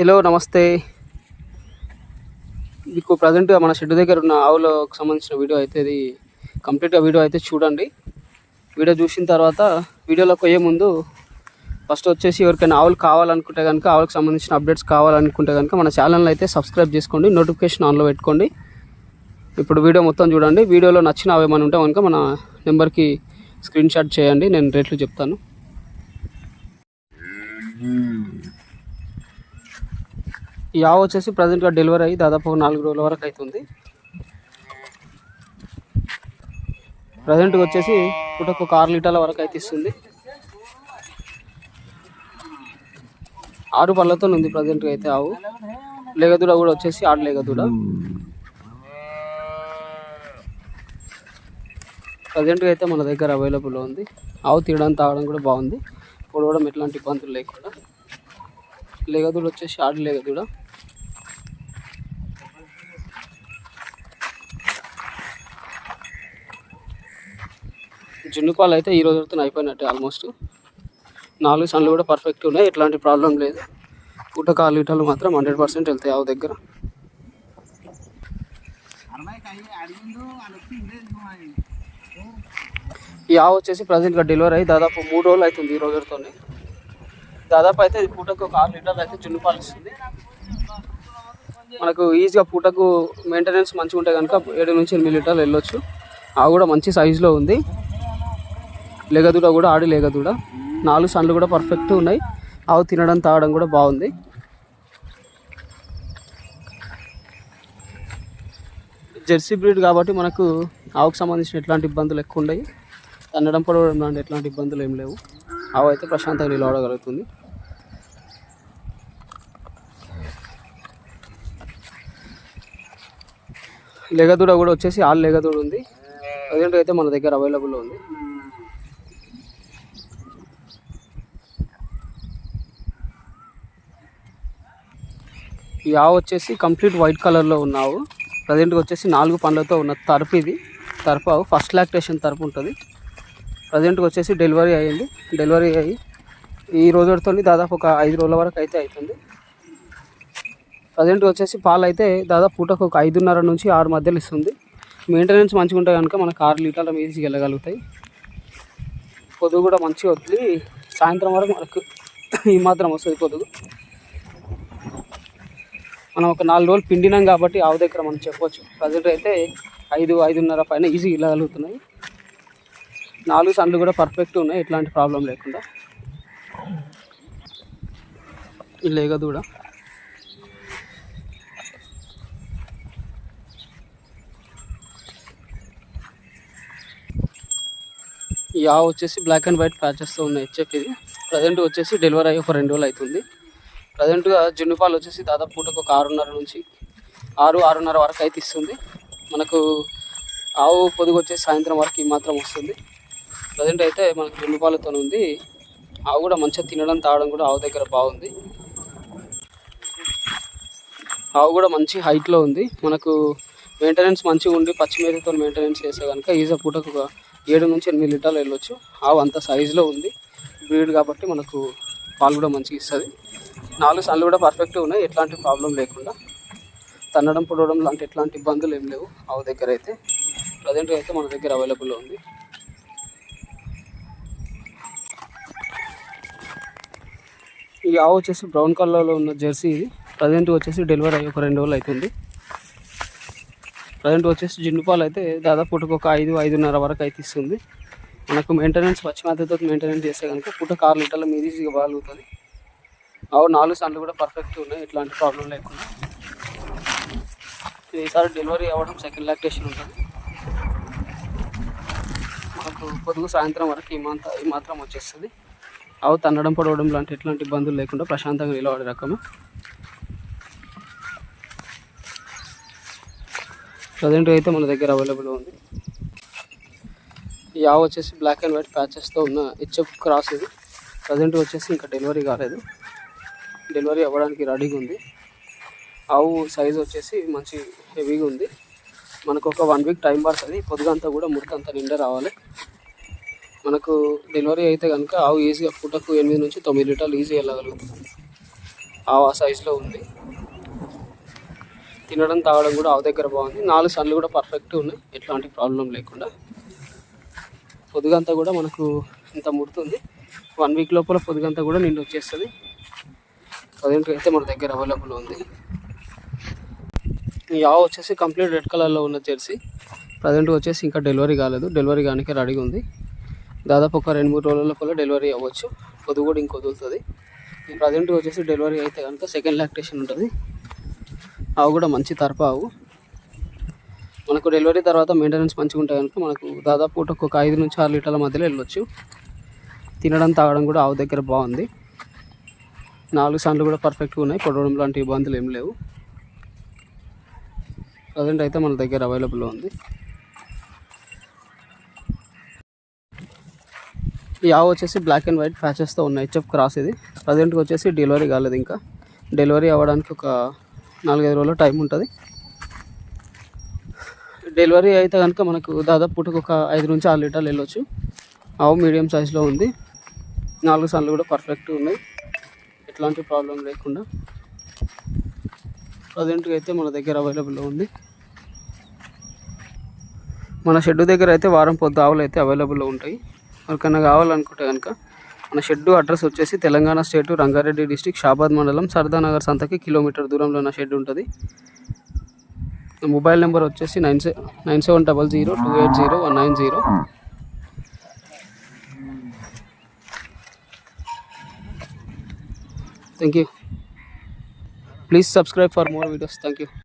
Hello నమస్తే. మీకు ప్రజెంట్గా మన షెడ్ దగ్గర ఉన్న ఆవులకు సంబంధించిన వీడియో అయితే ఇది కంప్లీట్గా వీడియో అయితే చూడండి. వీడియో చూసిన తర్వాత వీడియోలోకి పోయే ముందు ఫస్ట్ వచ్చేసి ఎవరికైనా ఆవులు కావాలనుకుంటే కనుక, ఆవులకు సంబంధించిన అప్డేట్స్ కావాలనుకుంటే కనుక మన ఛానల్ని అయితే సబ్స్క్రైబ్ చేసుకోండి, నోటిఫికేషన్ ఆన్లో పెట్టుకోండి. ఇప్పుడు వీడియో మొత్తం చూడండి. వీడియోలో నచ్చిన అవి ఏమైనా ఉంటే కనుక మన నెంబర్కి స్క్రీన్ షాట్ చేయండి, నేను రేట్లు చెప్తాను. ఈ ఆవు వచ్చేసి ప్రజెంట్గా డెలివరీ అయ్యి దాదాపు 4 రోజుల వరకు అవుతుంది. ప్రజెంట్గా వచ్చేసి పూటకు ఒక 6 లీటర్ల వరకు అయితే ఇస్తుంది. 6 పళ్ళతో ఉంది ప్రజెంట్గా అయితే ఆవు. లేగదూడ కూడా వచ్చేసి 6 లేగదూడ. ప్రజెంట్గా అయితే మన దగ్గర అవైలబుల్లో ఉంది. ఆవు తినడం తాగడం కూడా బాగుంది, పొడవడం ఎట్లాంటి ఇబ్బందులు లేకుండా. లేగదూడ వచ్చేసి 6 లేగదూడ. జున్ను పాలు అయితే ఈ రోజుతో అయిపోయినట్టే ఆల్మోస్ట్. 4 సన్లు కూడా పర్ఫెక్ట్ ఉన్నాయి, ఎట్లాంటి ప్రాబ్లం లేదు. పూటకు 6 లీటర్లు మాత్రం 100% వెళ్తాయి ఆవు దగ్గర. ఈ ఆవు వచ్చేసి ప్రజెంట్గా డెలివరీ అయ్యి దాదాపు 3 రోజులు అవుతుంది ఈ రోజుతో. దాదాపు అయితే పూటకు ఒక 6 లీటర్లు అయితే జున్ను పాలు ఇస్తుంది. మనకు ఈజీగా పూటకు మెయింటెనెన్స్ మంచిగా ఉంటే కనుక 7 నుంచి 8 లీటర్లు వెళ్ళొచ్చు. ఆవు కూడా మంచి సైజులో ఉంది. లేగదూడ కూడా ఆడి లేగదూడ. 4 సన్లు కూడా పర్ఫెక్ట్ ఉన్నాయి. ఆవు తినడం తాగడం కూడా బాగుంది. జెర్సీ బ్రీడ్ కాబట్టి మనకు ఆవుకు సంబంధించిన ఎట్లాంటి ఇబ్బందులు ఎక్కువ ఉన్నాయి. తన్నడం పడవడం లాంటి ఎట్లాంటి ఇబ్బందులు ఏం లేవు. ఆవు అయితే ప్రశాంతంగా నిలబడగలుగుతుంది. లేగదూడ కూడా వచ్చేసి 6 లేగదూడ ఉంది. ప్రజెంట్ అయితే మన దగ్గర అవైలబుల్లో ఉంది. ఈ ఆవు వచ్చేసి కంప్లీట్ వైట్ కలర్లో ఉన్న ఆవు. ప్రజెంట్గా వచ్చేసి 4 పండ్లతో ఉన్న తరపు. ఇది తరపు ఆవు, ఫస్ట్ లాక్టేషన్ తరపు ఉంటుంది. ప్రజెంట్గా వచ్చేసి డెలివరీ అయ్యింది. డెలివరీ అయ్యి ఈ రోజుతో దాదాపు ఒక 5 రోజుల వరకు అయితే అవుతుంది. ప్రజెంట్గా వచ్చేసి పాలు అయితే దాదాపు పూటకు ఒక 5.5 నుంచి 6 మధ్యలో ఇస్తుంది. మెయింటెనెన్స్ మంచిగా ఉంటే కనుక మనకు 6 లీటర్ల మీదకి వెళ్ళగలుగుతాయి. పొదుగు కూడా మంచిగా వదిలి సాయంత్రం వరకు మనకు ఈ మాత్రం వస్తుంది పొదుగు. మనం ఒక 4 రోజులు పిండినాం కాబట్టి ఆవు దగ్గర మనం చెప్పవచ్చు. ప్రజెంట్ అయితే 5-5.5 పైన ఈజీ వెళ్ళగలుగుతున్నాయి. 4 సన్లు కూడా పర్ఫెక్ట్ ఉన్నాయి, ఎట్లాంటి ప్రాబ్లం లేకుండా. ఈ లేగదూడ ఈ ఆవు వచ్చేసి బ్లాక్ అండ్ వైట్ ప్యాచెస్తో ఉన్న హెచ్ఎఫ్. ఇది ప్రజెంట్ వచ్చేసి డెలివరీ అయ్యి ఒక 2 రోజులు అవుతుంది. ప్రజెంట్గా జున్ను పాలు వచ్చేసి దాదాపు పూటకు ఒక 6.5 నుంచి 6-6.5 వరకు అయితే ఇస్తుంది. మనకు ఆవు పొదుగు వచ్చేసి సాయంత్రం వరకు ఈ మాత్రం వస్తుంది. ప్రజెంట్ అయితే మనకు జున్ను పాలతో ఉంది. ఆవు కూడా మంచిగా తినడం తాగడం కూడా ఆవు దగ్గర బాగుంది. ఆవు కూడా మంచి హైట్లో ఉంది. మనకు మెయింటెనెన్స్ మంచిగా ఉండి పచ్చి మేతతో మెయింటెనెన్స్ చేస్తే కనుక ఈజీగా పూటకు ఒక 7 నుంచి 8 లీటర్లు వెళ్ళొచ్చు. ఆవు అంత సైజులో ఉంది, బ్రీడ్ కాబట్టి మనకు పాలు కూడా మంచిగా ఇస్తుంది. 4 సన్లు కూడా పర్ఫెక్ట్ ఉన్నాయి, ఎట్లాంటి ప్రాబ్లం లేకుండా. తన్నడం పొడవడం లాంటి ఎట్లాంటి ఇబ్బందులు ఏం లేవు ఆవు దగ్గర అయితే. ప్రజెంట్గా అయితే మన దగ్గర అవైలబుల్లో ఉంది. ఈ ఆవు వచ్చేసి బ్రౌన్ కలర్లో ఉన్న జెర్సీ. ఇది ప్రజెంట్ వచ్చేసి డెలివరీ అయ్యి ఒక 2 రోజులు అవుతుంది. ప్రజెంట్ వచ్చేసి జున్ను పాలు అయితే దాదాపు పూటకు ఒక 5-5.5 వరకు అయితే ఇస్తుంది. మనకు మెయింటెనెన్స్ పచ్చి మేతతో మెయింటెనెన్స్ చేస్తే కనుక పూటకు 6 లీటర్ల మీద ఈజీగా బాగుతుంది. ఆవు 4 సన్లు కూడా పర్ఫెక్ట్ ఉన్నాయి, ఎట్లాంటి ప్రాబ్లం లేకుండా. ఈసారి డెలివరీ అవ్వడం సెకండ్ లాక్టేషన్ ఉంటుంది. మనకు పొదుగు సాయంత్రం వరకు ఈ మాత్రం వచ్చేస్తుంది. ఆవు తన్నడం పడవడం లాంటి ఎట్లాంటి ఇబ్బందులు లేకుండా ప్రశాంతంగా నిలబడే రకము. ప్రజెంట్ అయితే మన దగ్గర అవైలబుల్ ఉంది. ఈ ఆవు వచ్చేసి బ్లాక్ అండ్ వైట్ ప్యాచెస్తో ఉన్న హెచ్ఎఫ్ క్రాస్. ఇది ప్రజెంట్ వచ్చేసి ఇంకా డెలివరీ కాలేదు, డెలివరీ అవ్వడానికి రెడీగా ఉంది. ఆవు సైజు వచ్చేసి మంచి హెవీగా ఉంది. మనకు ఒక 1 వీక్ టైం పడుతుంది. పొద్దుగంతా కూడా మురికంతా నిండా రావాలి. మనకు డెలివరీ అయితే కనుక ఆవు ఈజీగా పూటకు 8 నుంచి 9 లీటర్లు ఈజీ వెళ్ళగలుగుతుంది. ఆ సైజులో ఉంది. తినడం తాగడం కూడా ఆవు దగ్గర బాగుంది. 4 సన్లు కూడా పర్ఫెక్ట్ ఉన్నాయి, ఎట్లాంటి ప్రాబ్లం లేకుండా. పొదుగంతా కూడా మనకు ఇంత ముడుతుంది. 1 వీక్ లోపల పొదుగంతా కూడా నిండి వచ్చేస్తుంది. 10 అయితే మన దగ్గర అవైలబుల్ ఉంది. ఈ ఆవు వచ్చేసి కంప్లీట్ రెడ్ కలర్లో ఉన్న జెర్సీ. ప్రజెంట్ వచ్చేసి ఇంకా డెలివరీ కాలేదు, డెలివరీ కానీ రెడీగా ఉంది. దాదాపు ఒక 2-3 రోజుల లోపల డెలివరీ అవ్వచ్చు. పొదుగు కూడా ఇంక వదులుతుంది. ఈ ప్రజెంట్ వచ్చేసి డెలివరీ అయితే కనుక సెకండ్ లాక్టేషన్ ఉంటుంది. ఆవు కూడా మంచి తరపు ఆవు. మనకు డెలివరీ తర్వాత మెయింటెనెన్స్ మంచిగా ఉంటే కనుక మనకు దాదాపు ఒక 5 నుంచి 6 లీటర్ల మధ్యలో వెళ్ళొచ్చు. తినడం తాగడం కూడా ఆవు దగ్గర బాగుంది. 4 సన్లు కూడా పర్ఫెక్ట్గా ఉన్నాయి, పొడవడం లాంటి ఇబ్బందులు ఏం లేవు. ప్రజెంట్ అయితే మన దగ్గర అవైలబుల్లో ఉంది. ఈ ఆవు వచ్చేసి బ్లాక్ అండ్ వైట్ ప్యాచెస్తో ఉన్న హెచ్ఎఫ్ క్రాస్. ఇది ప్రజెంట్గా వచ్చేసి డెలివరీ కాలేదు, ఇంకా డెలివరీ అవ్వడానికి ఒక 4-5 రోజుల టైం ఉంటుంది. డెలివరీ అయితే కనుక మనకు దాదాపు ఒక 5 నుంచి 6 లీటర్లు వెళ్ళొచ్చు. ఆవు మీడియం సైజులో ఉంది. 4 సన్లు కూడా పర్ఫెక్ట్ ఉన్నాయి, ఎట్లాంటి ప్రాబ్లం లేకుండా. ప్రజెంట్గా అయితే మన దగ్గర అవైలబుల్లో ఉంది. మన షెడ్ దగ్గర అయితే వారం పొద్దు ఆవులు అయితే అవైలబుల్లో ఉంటాయి. ఎవరికైనా కావాలనుకుంటే కనుక మన షెడ్ అడ్రస్ వచ్చేసి తెలంగాణ స్టేటు రంగారెడ్డి డిస్టిక్ షాబాద్ మండలం సర్దానగర్ సంతకి కిలోమీటర్ దూరంలో ఉన్న షెడ్ ఉంటుంది. మొబైల్ నెంబర్ వచ్చేసి 9700280190. Thank you. Please subscribe for more videos. Thank you.